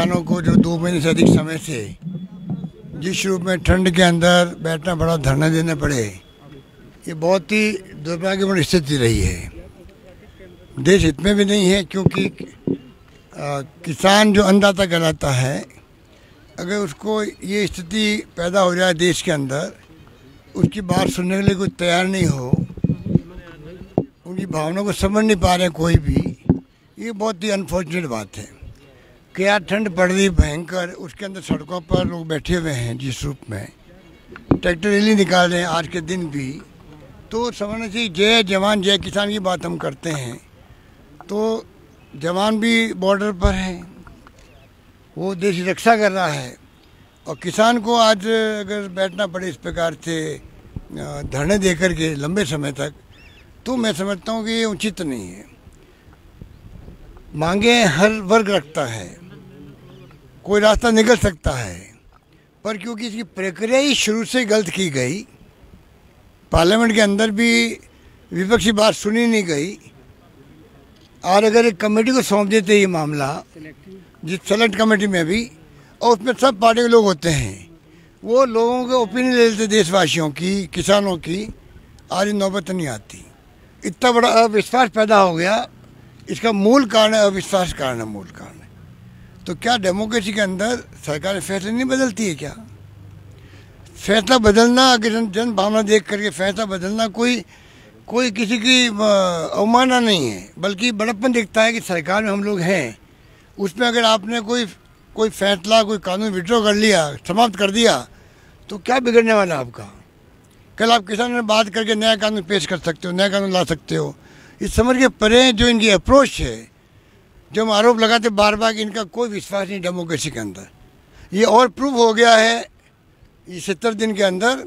किसानों को जो 2 महीने से अधिक समय से जिस रूप में ठंड के अंदर बैठना पड़ा, धरना देने पड़े, ये बहुत ही दुर्भाग्यपूर्ण स्थिति रही है। देश हित में भी नहीं है, क्योंकि किसान जो अन्नदाता कहलाता है, अगर उसको ये स्थिति पैदा हो जाए देश के अंदर, उसकी बात सुनने के लिए कोई तैयार नहीं हो, उनकी भावनाओं को समझ नहीं पा रहे कोई भी, ये बहुत ही अनफॉर्चुनेट बात है। क्या ठंड पड़ रही भयंकर, उसके अंदर सड़कों पर लोग बैठे हुए हैं जिस रूप में, ट्रैक्टर रैली निकाल रहे हैं आज के दिन भी। तो समझना चाहिए जय जवान जय किसान की बात हम करते हैं, तो जवान भी बॉर्डर पर है, वो देश की रक्षा कर रहा है, और किसान को आज अगर बैठना पड़े इस प्रकार से धरने दे करके लंबे समय तक, तो मैं समझता हूँ कि ये उचित नहीं है। मांगे हर वर्ग रखता है, कोई रास्ता निकल सकता है, पर क्योंकि इसकी प्रक्रिया ही शुरू से गलत की गई, पार्लियामेंट के अंदर भी विपक्षी बात सुनी नहीं गई, और अगर एक कमेटी को सौंप देते ये मामला, जिस सेलेक्ट कमेटी में भी, और उसमें सब पार्टी के लोग होते हैं, वो लोगों के ओपिनियन ले लेते देशवासियों की, किसानों की, आज नौबत नहीं आती। इतना बड़ा अविश्वास पैदा हो गया, इसका मूल कारण है अविश्वास कारण है, मूल कारण है। तो क्या डेमोक्रेसी के अंदर सरकार फैसले नहीं बदलती है क्या? फैसला बदलना, अगर जन भावना देख करके फैसला बदलना कोई किसी की अवमानना नहीं है, बल्कि बड़प्पन दिखता है कि सरकार में हम लोग हैं। उसमें अगर आपने कोई फैसला, कोई कानून विड्रॉ कर लिया, समाप्त कर दिया, तो क्या बिगड़ने वाला आपका? कल आप किसानों ने बात करके नया कानून पेश कर सकते हो, नया कानून ला सकते हो। इस समझ के परे जो इनकी अप्रोच है, जो हम आरोप लगाते बार बार, इनका कोई विश्वास नहीं डेमोक्रेसी के अंदर। ये और प्रूव हो गया है ये 70 दिन के अंदर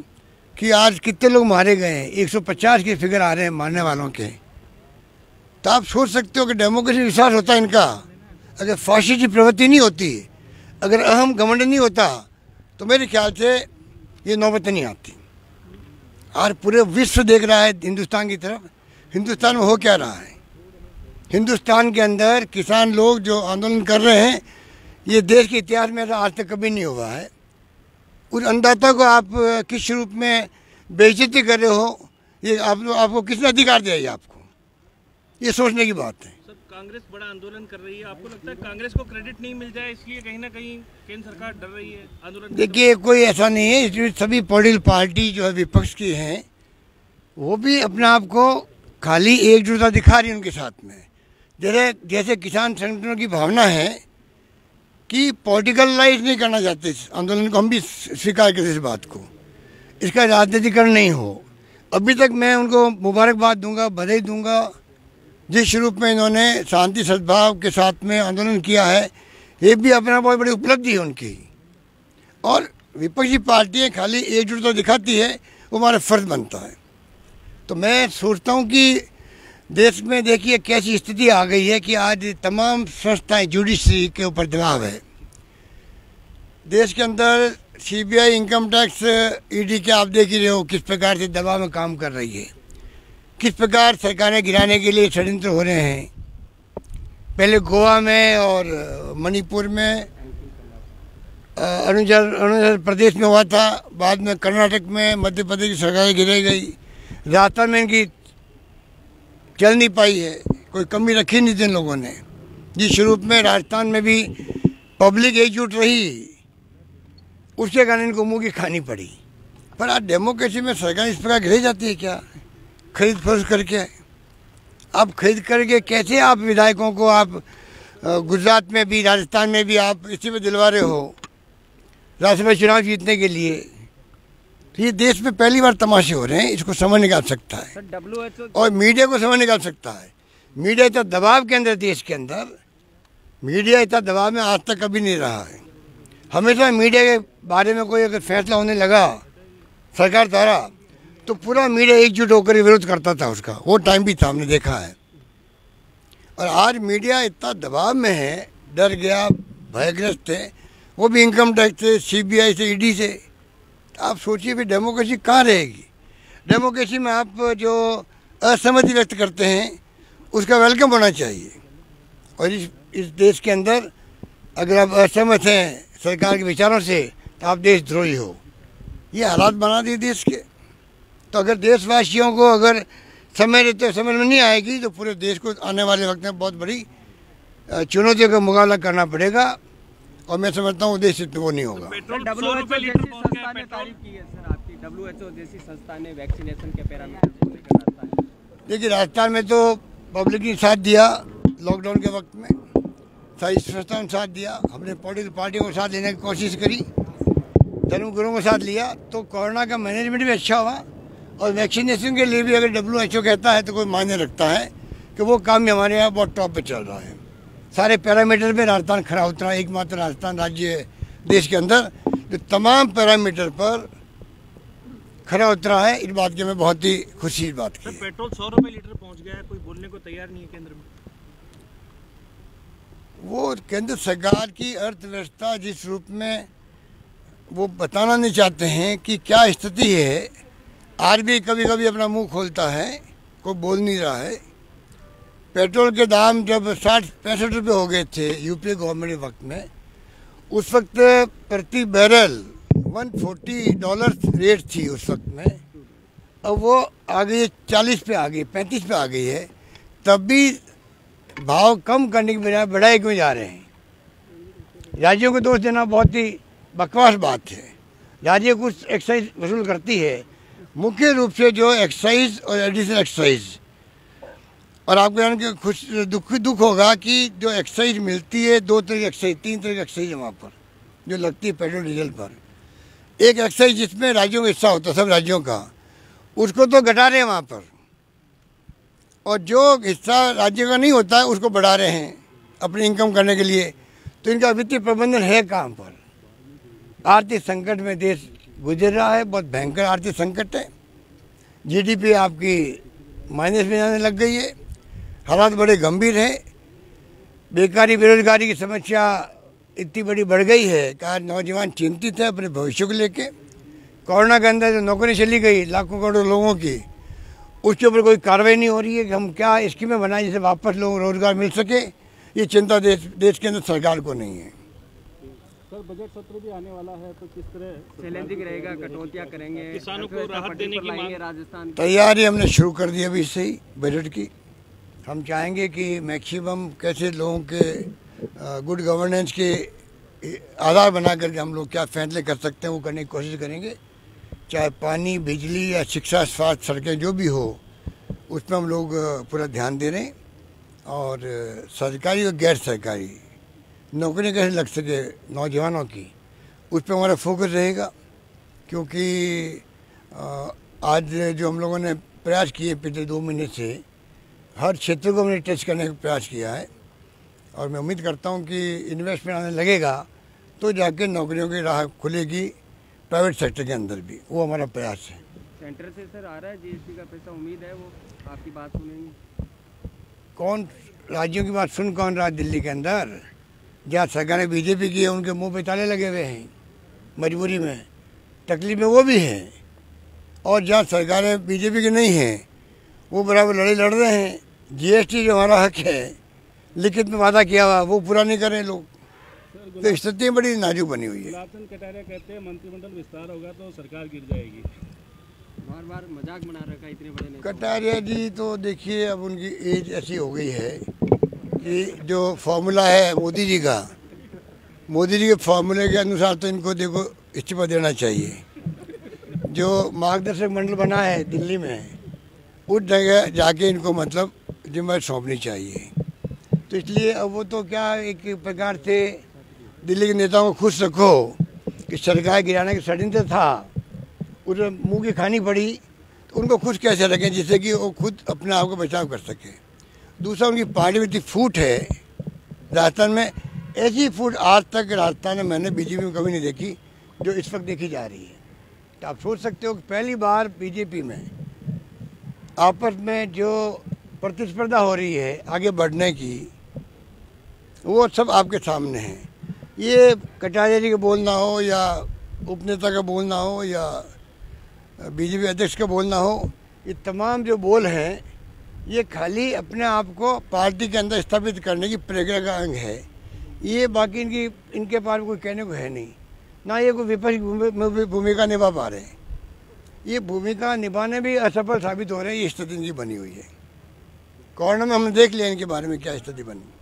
कि आज कितने लोग मारे गए हैं, 150 के फिगर आ रहे हैं मारने वालों के। तो आप सोच सकते हो कि डेमोक्रेसी विश्वास होता है इनका, अगर फाशी की प्रवृत्ति नहीं होती, अगर अहम घमंड नहीं होता, तो मेरे ख्याल से ये नौबत नहीं आती। और पूरे विश्व देख रहा है हिंदुस्तान की तरफ। हिंदुस्तान में हो क्या रहा है? हिंदुस्तान के अंदर किसान लोग जो आंदोलन कर रहे हैं, ये देश के इतिहास में आज तक कभी नहीं हुआ है। उस अन्नदाता को आप किस रूप में बेइज्जती कर रहे हो, ये आपको किसने अधिकार दिया? ये आपको ये सोचने की बात है। सर, कांग्रेस बड़ा आंदोलन कर रही है, आपको लगता है कांग्रेस को क्रेडिट नहीं मिल जाए, इसलिए कहीं ना कहीं केंद्र सरकार डर रही है आंदोलन? देखिए, कोई ऐसा नहीं है। इसमें सभी पॉलिटिकल पार्टी जो है विपक्ष की हैं, वो भी अपने आप को खाली एकजुटता दिखा रही है उनके साथ में। जैसे किसान संगठनों की भावना है कि पॉलिटिकलाइज नहीं करना चाहते इस आंदोलन को, हम भी स्वीकार करते इस बात को, इसका राजनीतिकरण नहीं हो। अभी तक मैं उनको मुबारकबाद दूंगा, बधाई दूंगा, जिस रूप में इन्होंने शांति सद्भाव के साथ में आंदोलन किया है, ये भी अपना बहुत बड़ी उपलब्धि है उनकी। और विपक्षी पार्टियाँ खाली एकजुटता दिखाती है, वो हमारा फर्ज बनता है। तो मैं सोचता हूँ कि देश में देखिए कैसी स्थिति आ गई है कि आज तमाम संस्थाएं, जुडिशरी के ऊपर दबाव है। देश के अंदर सीबीआई, इनकम टैक्स, ईडी के आप देख ही रहे हो किस प्रकार से दबाव में काम कर रही है, किस प्रकार सरकारें गिराने के लिए षड्यंत्र हो रहे हैं। पहले गोवा में और मणिपुर में, अरुणाचल प्रदेश में हुआ था, बाद में कर्नाटक में, मध्य प्रदेश की सरकारें गिराई गई, राजस्थान में इनकी चल नहीं पाई है, कोई कमी रखी नहीं थी इन लोगों ने। जिस रूप में राजस्थान में भी पब्लिक एकजुट रही, उसके कारण इनको मुँह की खानी पड़ी। पर आज डेमोक्रेसी में सरकार इस प्रकार गिराई जाती है क्या? खरीद फरोख्त करके, आप खरीद करके कैसे आप विधायकों को आप गुजरात में भी, राजस्थान में भी आप इसी में दिलवा रहे हो राज्यसभा चुनाव जीतने के लिए? तो ये देश में पहली बार तमाशे हो रहे हैं, इसको समझ निकाल सकता है और मीडिया को समझ निकाल सकता है। मीडिया इतना दबाव के अंदर, देश के अंदर मीडिया इतना दबाव में आज तक कभी नहीं रहा है। हमेशा मीडिया के बारे में कोई अगर फैसला होने लगा सरकार द्वारा, तो पूरा मीडिया एकजुट होकर विरोध करता था उसका। वो टाइम भी था, हमने देखा है। और आज मीडिया इतना दबाव में है, डर गया, भयग्रस्त है, वो भी इनकम टैक्स से, सीबीआई से, ईडी से। आप सोचिए भी डेमोक्रेसी कहाँ रहेगी? डेमोक्रेसी में आप जो असहमति व्यक्त करते हैं, उसका वेलकम होना चाहिए। और इस देश के अंदर अगर आप असहमत हैं सरकार के विचारों से तो आप देशद्रोही हो। ये हालात बना दिए देश के। तो अगर देशवासियों को अगर समय रहते समझ में नहीं आएगी तो पूरे देश को आने वाले वक्त में बहुत बड़ी चुनौतियों का मुकाबला करना पड़ेगा। और मैं समझता हूँ देश वो नहीं होगा। पेट्रोल 100 रुपए लीटर पहुंच गया है। तारीफ की है सर आपकी, WHO जैसी संस्था ने वैक्सीनेशन के पैरामीटर को लेकर राजस्थान में। देखिए राजस्थान में तो पब्लिक ने साथ दिया लॉकडाउन के वक्त में, सारी संस्थाओं ने साथ दिया, हमने पॉलिटिकल पार्टियों को साथ लेने की कोशिश करी, धर्मगुरुओं को साथ लिया, तो कोरोना का मैनेजमेंट भी अच्छा हुआ। और वैक्सीनेशन के लिए भी अगर WHO कहता है तो कोई मायने रखता है कि वो काम भी हमारे यहाँ बहुत टॉप पे चल रहा है। सारे पैरामीटर में राजस्थान खरा उतरा, एकमात्र राजस्थान राज्य है देश के अंदर जो तमाम पैरामीटर पर खरा उतरा है। इस बात की मैं बहुत ही खुशी बात की। पेट्रोल 100 रुपए लीटर पहुंच गया है, कोई बोलने को तैयार नहीं है केंद्र में। वो केंद्र सरकार की अर्थव्यवस्था जिस रूप में वो बताना नहीं चाहते हैं कि क्या स्थिति है। आरबीआई कभी कभी अपना मुंह खोलता है, कोई बोल नहीं रहा है। पेट्रोल के दाम जब 60-65 रुपये हो गए थे यूपीए गवर्नमेंट के वक्त में, उस वक्त प्रति बैरल $140 रेट थी उस वक्त में। अब वो आ गई 40 पे आ गई, 35 पे आ गई है। तब भी भाव कम करने के बजाय बढ़ाए क्यों जा रहे हैं। राज्यों को दोष देना बहुत ही बकवास बात है। राज्य कुछ एक्साइज वसूल करती है, मुख्य रूप से जो एक्साइज और एडिशनल एक्साइज। और आपको जान के दुख होगा कि जो एक्साइज मिलती है, 2 तरह की एक्साइज, 3 तरह की एक्साइज है वहाँ पर जो लगती है पेट्रोल डीजल पर। एक एक्साइज जिसमें राज्यों का हिस्सा होता है, सब राज्यों का, उसको तो घटा रहे हैं वहाँ पर। और जो हिस्सा राज्य का नहीं होता है उसको बढ़ा रहे हैं अपनी इनकम करने के लिए। तो इनका वित्तीय प्रबंधन है कहाँ पर। आर्थिक संकट में देश गुजर रहा है, बहुत भयंकर आर्थिक संकट है। जीडीपी आपकी माइनस में जाने लग गई है, हालात बड़े गंभीर हैं। बेकारी बेरोजगारी की समस्या इतनी बड़ी बढ़ गई है कि आज नौजवान चिंतित है अपने भविष्य को लेके। कोरोना के अंदर जो नौकरी चली गई लाखों करोड़ों लोगों की, उसके ऊपर कोई कार्रवाई नहीं हो रही है कि हम क्या स्कीमें बनाएं जिससे वापस लोगों को रोजगार मिल सके। ये चिंता देश के अंदर सरकार को नहीं है। सर बजट सत्र भी आने वाला है, तो किस तरह चैलेंजिंग रहेगा, कटौतियां करेंगे, किसानों को राहत देने की मांग। राजस्थान तैयारी हमने शुरू कर दी अभी से ही बजट की। हम चाहेंगे कि मैक्सिमम कैसे लोगों के गुड गवर्नेंस के आधार बना करके हम लोग क्या फैसले कर सकते हैं वो करने की कोशिश करेंगे। चाहे पानी, बिजली या शिक्षा, स्वास्थ्य, सड़कें जो भी हो, उसमें हम लोग पूरा ध्यान दे रहे हैं। और सरकारी और गैर सरकारी नौकरी कैसे लग सके नौजवानों की, उस पर हमारा फोकस रहेगा। क्योंकि आज जो हम लोगों ने प्रयास किए पिछले 2 महीने से, हर क्षेत्र को हमने टच करने का प्रयास किया है। और मैं उम्मीद करता हूं कि इन्वेस्टमेंट आने लगेगा तो जाके नौकरियों की राह खुलेगी प्राइवेट सेक्टर के अंदर भी। वो हमारा प्रयास है। सेंटर से सर आ रहा है जीएसटी का पैसा, उम्मीद है वो आपकी बात सुनेंगे। कौन राज्यों की बात सुन कौन रहा। दिल्ली के अंदर जहाँ सरकारें बीजेपी की है उनके मुंह पे ताले लगे हुए हैं, मजबूरी में, तकलीफ में वो भी हैं। और जहाँ सरकारें बीजेपी की नहीं हैं वो बराबर लड़ाई लड़ रहे हैं। जीएसटी जो हमारा हक है, लिखित में वादा किया हुआ, वो पूरा नहीं कर रहे लोग। तो स्थिति बड़ी नाजुक बनी हुई है। गुलाबचंद कटारिया कहते हैं मंत्रिमंडल विस्तार होगा तो सरकार गिर जाएगी। बार बार मजाक बना रखा इतने बड़े नेता। कटारिया जी तो देखिए अब उनकी एज ऐसी हो गई है कि जो फॉर्मूला है मोदी जी का, मोदी जी के फॉर्मूले के अनुसार तो इनको देखो इस्तीफा देना चाहिए। जो मार्गदर्शक मंडल बना है दिल्ली में, उस जगह जाके इनको मतलब जिम्मेदारी सौंपनी चाहिए। तो इसलिए अब वो तो क्या एक प्रकार से दिल्ली के नेताओं को खुश रखो कि सरकार गिराने का षड्यंत्र था, उसे मुंह की खानी पड़ी, तो उनको खुश कैसे रखें जिससे कि वो खुद अपने आप को बचाव कर सके। दूसरा, उनकी पार्टी में इतनी फूट है राजस्थान में, ऐसी फूट आज तक राजस्थान में मैंने बीजेपी में कभी नहीं देखी जो इस वक्त देखी जा रही है। तो आप सोच सकते हो कि पहली बार बीजेपी में आपस में जो प्रतिस्पर्धा हो रही है आगे बढ़ने की, वो सब आपके सामने है। ये कटारिया जी का बोलना हो या उपनेता का बोलना हो या बीजेपी अध्यक्ष का बोलना हो, ये तमाम जो बोल हैं ये खाली अपने आप को पार्टी के अंदर स्थापित करने की प्रक्रिया का अंग है। ये बाकी इनके पास कोई कहने को है नहीं, ना ये कोई विपक्ष की भूमिका निभा पा रहे हैं। ये भूमिका निभाने भी असफल साबित हो रहे हैं। ये स्थिति इनकी बनी हुई है। कोरोना में हमने देख लिया इनके बारे में क्या स्थिति बनी।